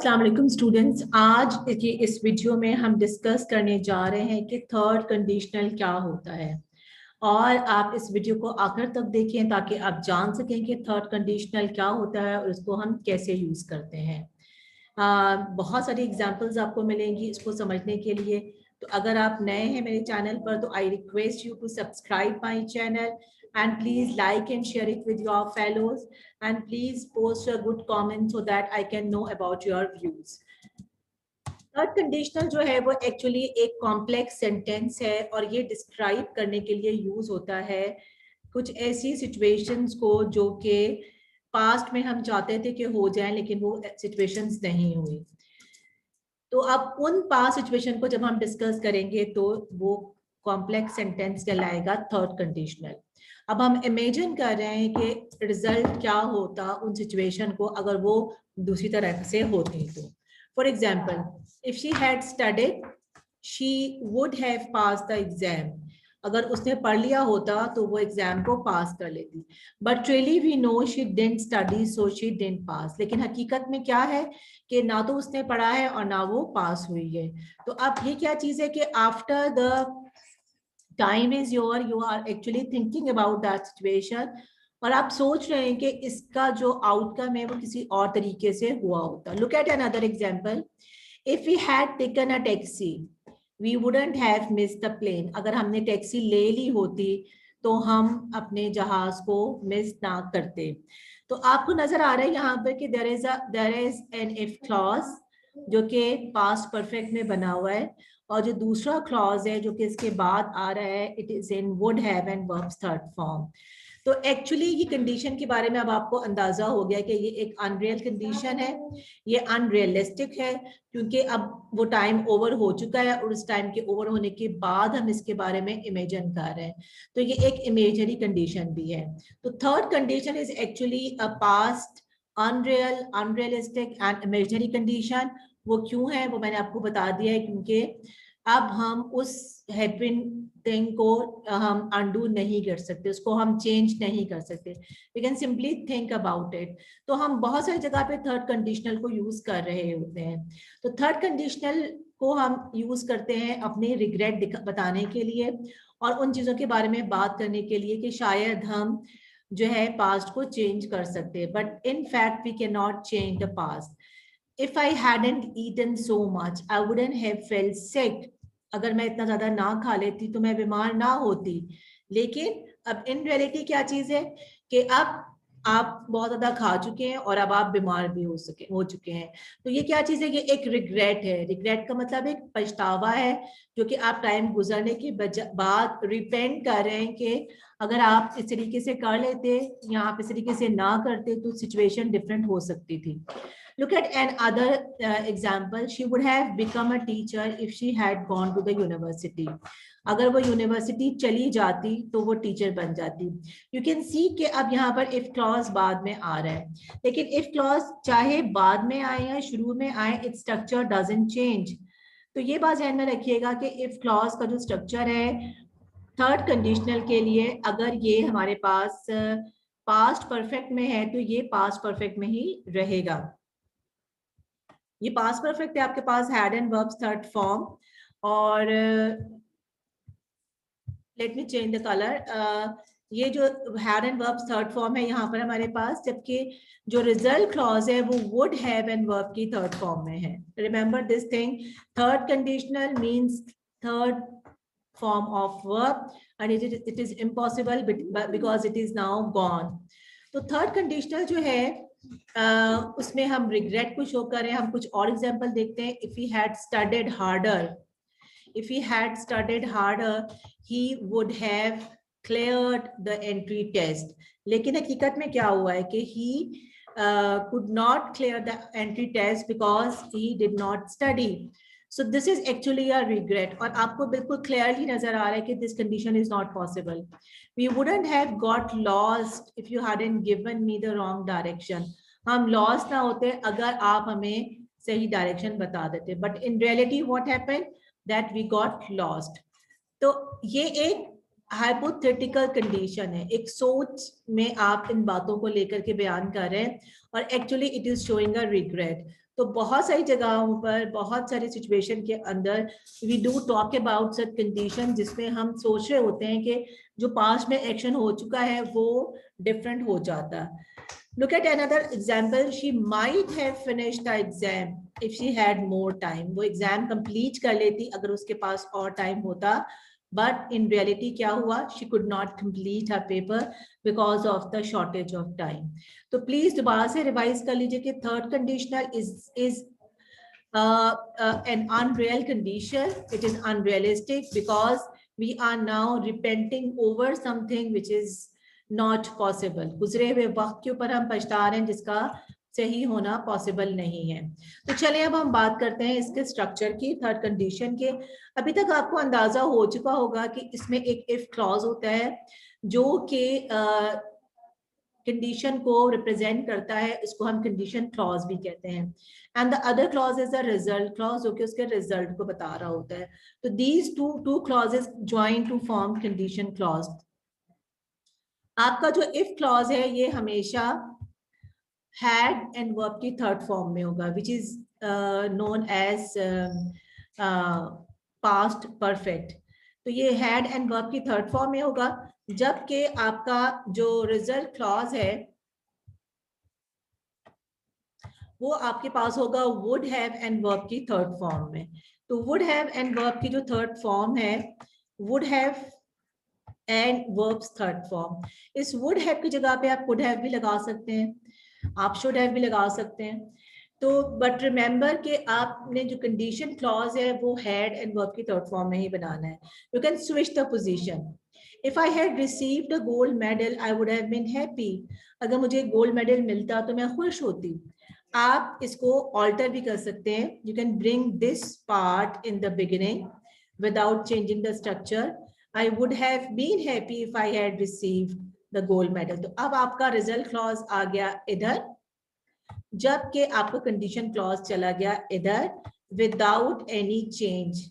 अस्सलाम वालेकुम स्टूडेंट्स। आज की इस वीडियो में हम डिस्कस करने जा रहे हैं कि थर्ड कंडीशनल क्या होता है और आप इस वीडियो को आखिर तक देखें ताकि आप जान सकें कि थर्ड कंडीशनल क्या होता है और इसको हम कैसे यूज़ करते हैं। बहुत सारी एग्जांपल्स आपको मिलेंगी इसको समझने के लिए। तो अगर आप नए हैं मेरे चैनल पर तो I request you to subscribe my channel and please like and share it with your fellows and please post a good comment so that I can know about your views. Third conditional जो है वो actually एक complex sentence है और ये describe करने के लिए यूज होता है कुछ ऐसी सिचुएशंस को जो कि पास्ट में हम चाहते थे कि हो जाए लेकिन वो सिचुएशंस नहीं हुई। तो अब उन पास्ट सिचुएशन को जब हम डिस्कस करेंगे तो वो कॉम्प्लेक्स सेंटेंस कहलाएगा थर्ड कंडीशनल। अब हम इमेजिन कर रहे हैं कि रिजल्ट क्या होता उन सिचुएशन को अगर वो दूसरी तरह से होती। तो for example, if she had studied she would have pass the exam. अगर उसने पढ़ लिया होता तो वो एग्जाम को पास कर लेती। But really we know she didn't study so she didn't pass. लेकिन हकीकत में क्या है कि ना तो उसने पढ़ा है और ना वो पास हुई है। तो अब ये क्या चीज है कि after the time is your you are actually thinking about that situation और आप सोच रहे हैं कि इसका जो आउटकम है वो किसी और तरीके से हुआ होता। Look at another example, if we had taken a taxi we wouldn't have missed the plane. अगर हमने टैक्सी ले ली होती तो हम अपने जहाज को मिस ना करते। तो आपको नजर आ रहा है यहाँ पर कि there is an if clause जो कि पास्ट परफेक्ट में बना हुआ है और जो दूसरा क्लॉज है जो कि इसके बाद आ रहा है it is in would have and verbs third form. तो एक्चुअली ये कंडीशन के बारे में अब आपको अंदाजा हो गया कि ये एक अनरियल कंडीशन है, ये अनरियलिस्टिक है क्योंकि अब वो टाइम ओवर हो चुका है और उस टाइम के ओवर होने के बाद हम इसके बारे में इमेजिन कर रहे हैं। तो ये एक इमेजनरी कंडीशन भी है। तो third condition is actually a past unreal unrealistic and imaginary condition. वो क्यों है वो मैंने आपको बता दिया है क्योंकि अब हम उस हैपन थिंग को हम अनडू नहीं कर सकते, उसको हम चेंज नहीं कर सकते। We can simply think about it. तो हम बहुत सारी जगह पे थर्ड कंडीशनल को यूज कर रहे होते हैं। तो थर्ड कंडीशनल को हम यूज करते हैं अपने रिग्रेट बताने के लिए और उन चीजों के बारे में बात करने के लिए कि शायद हम जो है पास्ट को चेंज कर सकते हैं, but in fact we can not change the past. If I hadn't eaten so much, I wouldn't have felt sick. अगर मैं इतना ज्यादा ना खा लेती तो मैं बीमार ना होती। लेकिन अब इन रियलिटी क्या चीज है कि अब आप बहुत ज्यादा खा चुके हैं और अब आप बीमार भी हो चुके हैं। तो ये क्या चीज है, ये एक रिग्रेट है। रिग्रेट का मतलब एक पछतावा है जो कि आप टाइम गुजरने के बाद रिपेंट कर रहे हैं कि अगर आप इस तरीके से कर लेते या आप इस तरीके से ना करते तो सिचुएशन डिफरेंट हो सकती थी। Look at another example. She would have become a teacher if she had gone to the university. अगर वो यूनिवर्सिटी चली जाती तो वो टीचर बन जाती। यू कैन सी कि अब यहाँ पर इफ क्लॉज बाद में आ रहा है, लेकिन इफ क्लॉज चाहे बाद में आए या शुरू में आए इट स्ट्रक्चर डजंट चेंज। तो ये बात ध्यान में रखिएगा कि इफ क्लॉज का जो स्ट्रक्चर है थर्ड कंडीशनल के लिए अगर ये हमारे पास पास्ट परफेक्ट में है तो ये पास्ट परफेक्ट में ही रहेगा। ये पास्ट परफेक्ट है आपके पास had and verbs third form और let me change the colour. ये जो had and verbs third form है यहाँ पर हमारे पास, जबकि जो रिजल्ट क्लॉज है वो वुड हैव एंड वर्ब की थर्ड फॉर्म में है। Remember this thing, third conditional means third form of verb and it is impossible because it is now gone. तो थर्ड कंडीशनल जो है उसमें हम रिग्रेट को शो करें। हम कुछ और एग्जांपल देखते हैं। If he had studied harder, if he had studied harder he would have cleared the entry test. लेकिन हकीकत में क्या हुआ है कि he could not clear the entry test because he did not study. So this is actually a regret और आपको बिल्कुल clearly नजर आ रहा है कि this condition is not possible. We wouldn't have got lost if you hadn't given me the wrong direction. हम lost ना होते अगर आप हमें सही डायरेक्शन बता देते, but in reality what happened that we got lost. तो ये एक हाइपोथेटिकल कंडीशन है, एक सोच में आप इन बातों को लेकर के बयान कर रहे हैं और actually it is showing a regret. तो बहुत सारी जगहों पर, बहुत सारी सिचुएशन के अंदर we do talk about such condition जिसमें हम सोच रहे होते हैं कि जो पास्ट में एक्शन हो चुका है वो डिफरेंट हो जाता। Look at another example. She might have finished the exam if she had more time. वो एग्जाम कंप्लीट कर लेती अगर उसके पास और टाइम होता, बट इन रियलिटी क्या हुआ? She could not complete her paper because of the shortage of time. तो प्लीज दोबारा से रिवाइज कर लीजिए कि third conditional is an unreal condition. It is unrealistic because we are now repenting over something which is not possible. गुजरे हुए वक्त के ऊपर हम पछता रहे हैं जिसका सही होना पॉसिबल नहीं है। तो चलिए अब हम बात करते हैं इसके स्ट्रक्चर की, थर्ड कंडीशन के। अभी तक आपको अंदाजा हो चुका होगा कि इसमें एक इफ क्लॉज होता है जो कि कंडीशन को रिप्रेजेंट करता है, इसको हम कंडीशन क्लॉज भी कहते हैं। And the other clause is the result clause, जो कि उसके रिजल्ट को बता रहा होता है। तो these two clauses join to form condition clause. आपका जो इफ क्लॉज है ये हमेशा हैड एंड वर्ब की थर्ड फॉर्म में होगा, which is known as past perfect. तो ये हैड एंड वर्ब की थर्ड फॉर्म में होगा, जबकि आपका जो रिजल्ट क्लॉज है वो आपके पास होगा वुड हैव एंड वर्ब की थर्ड फॉर्म में। तो वुड हैव एंड वर्ब की जो थर्ड फॉर्म है, would have and verbs third form, इस वुड हैव की जगह पे आप कुड हैव भी लगा सकते हैं, आप शुड हैव भी लगा सकते हैं। तो बट रिमेंबर कि आपने जो कंडीशन क्लॉज है वो हैड एंड वर्ब की थर्ड फॉर्म में ही बनाना है। You can switch the position. If I had received a gold medal I would have been happy. अगर मुझे गोल्ड मेडल मिलता तो मैं खुश होती। आप इसको ऑल्टर भी कर सकते हैं। You can bring this part in the beginning without changing the structure. I would have been happy if I had received the gold medal. तो अब आपका रिजल्ट क्लॉज आ गया इधर, जबकि आपका कंडीशन क्लॉज चला गया इधर without any change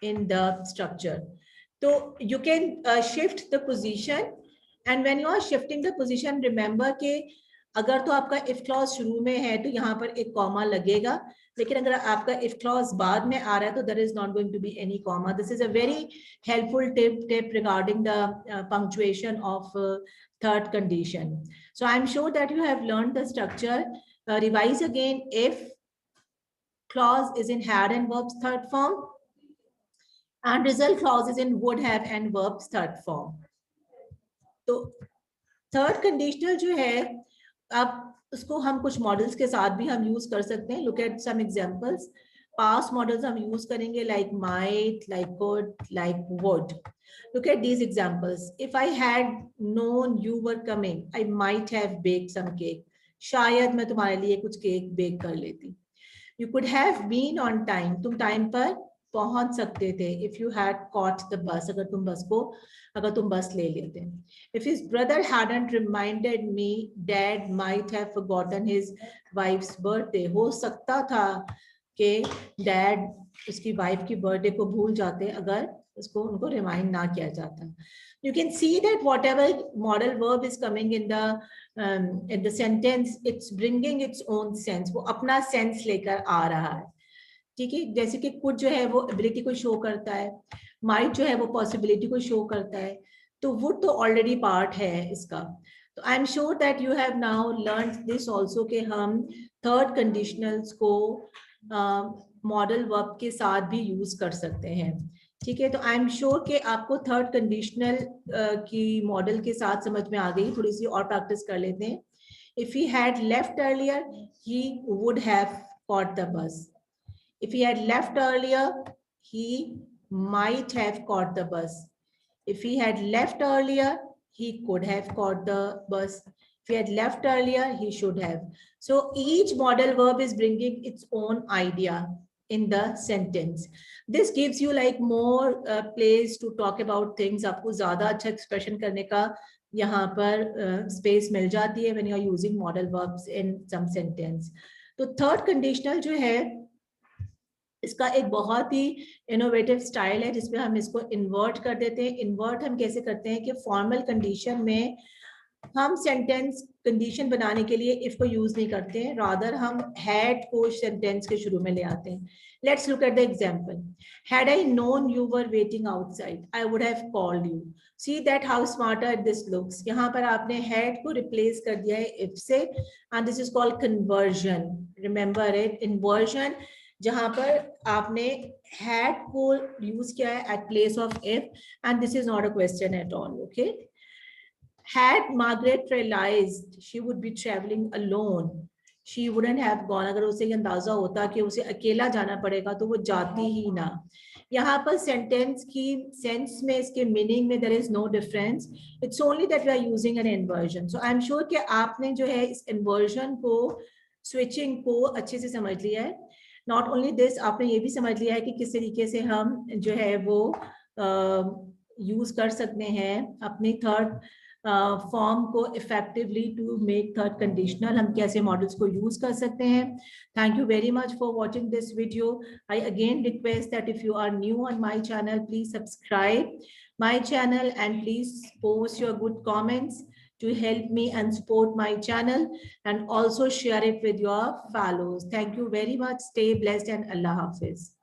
in the structure. तो you can shift the position, and when you are shifting the position remember के अगर तो आपका इफ क्लॉज शुरू में है तो यहाँ पर एक कॉमा लगेगा, लेकिन अगर आपका इफ क्लॉज बाद में आ रहा है तो there is not going to be any comma. This is a very helpful tip regarding the punctuation of third condition. So I am sure that you have learned the structure. Revise again. If clause is in had and verbs third form, and result clause is in would have and verbs third form. तो third conditional जो है, अब उसको हम कुछ models के साथ भी हम यूज कर सकते हैं। Look at some examples. Past modals हम यूज करेंगे like might, like could, like would. Look at these examples. If I had known you were coming I might have baked some cake. शायद मैं तुम्हारे लिए कुछ केक बेक कर लेती। You could have been on time, तुम time पर पहुंच सकते थे। If you had caught the bus, अगर तुम बस ले लेते। If his brother hadn't reminded me dad might have forgotten his wives birthday. हो सकता था कि डैड उसकी वाइफ की बर्थडे को भूल जाते अगर उसको उनको रिमाइंड ना किया जाता। You can see that whatever modal verb is coming in the sentence, it's bringing its own sense. वो अपना sense लेकर आ रहा है, ठीक है। जैसे कि कुछ जो है वो एबिलिटी को शो करता है, माइट जो है वो पॉसिबिलिटी को शो करता है, तो वुड तो ऑलरेडी पार्ट है इसका। तो आई am sure that you have now learn this also कि हम थर्ड कंडीशनल्स को मॉडल वर्ब के साथ भी यूज कर सकते हैं, ठीक है। तो आई एम श्योर कि आपको थर्ड कंडीशनल की मॉडल के साथ समझ में आ गई। थोड़ी सी और प्रैक्टिस कर लेते हैं। If he had left earlier he would have caught the बस। If he had left earlier, he might have caught the bus. If he had left earlier, he could have caught the bus. If he had left earlier, he should have. So each modal verb is bringing its own idea in the sentence. This gives you like more place to talk about things. आपको ज़्यादा अच्छा expression करने का यहाँ पर space मिल जाती है when you are using modal verbs in some sentence. तो third conditional जो है इसका एक बहुत ही इनोवेटिव स्टाइल है जिसमें हम इसको इन्वर्ट कर देते हैं। इन्वर्ट हम कैसे करते हैं कि फॉर्मल कंडीशन में हम सेंटेंस कंडीशन बनाने के लिए इफ को यूज नहीं करते हैं, रादर हम हैड को सेंटेंस के शुरू में ले आते हैं. Let's look at the example. Had I known you were waiting outside I would have called you. See that how smarter this looks. यहाँ पर आपने हैड को रिप्लेस कर दिया है इफ से, and this is called conversion. Remember it, inversion, जहां पर आपने हैड को यूज किया है at place of if, and this is not a question at all. Okay. Had Margaret realized she would be traveling alone, she wouldn't have gone. अगर उसे अंदाजा होता कि उसे अकेला जाना पड़ेगा तो वो जाती ही ना. यहाँ पर सेंटेंस की सेंस में, इसके मीनिंग में there is no difference. It's only that we are using an inversion. So I'm sure कि आपने जो है इस inversion को, switching को अच्छे से समझ लिया है. Not only this, आपने ये भी समझ लिया है कि किस तरीके से हम जो है वो यूज कर सकते हैं अपनी थर्ड फॉर्म को effectively to make third conditional. हम कैसे मॉडल्स को यूज कर सकते हैं. Thank you very much for watching this video. I again request that if you are new on my channel, please subscribe my channel and please post your good comments to help me and support my channel, and also share it with your fellows. Thank you very much. Stay blessed and Allah Hafiz.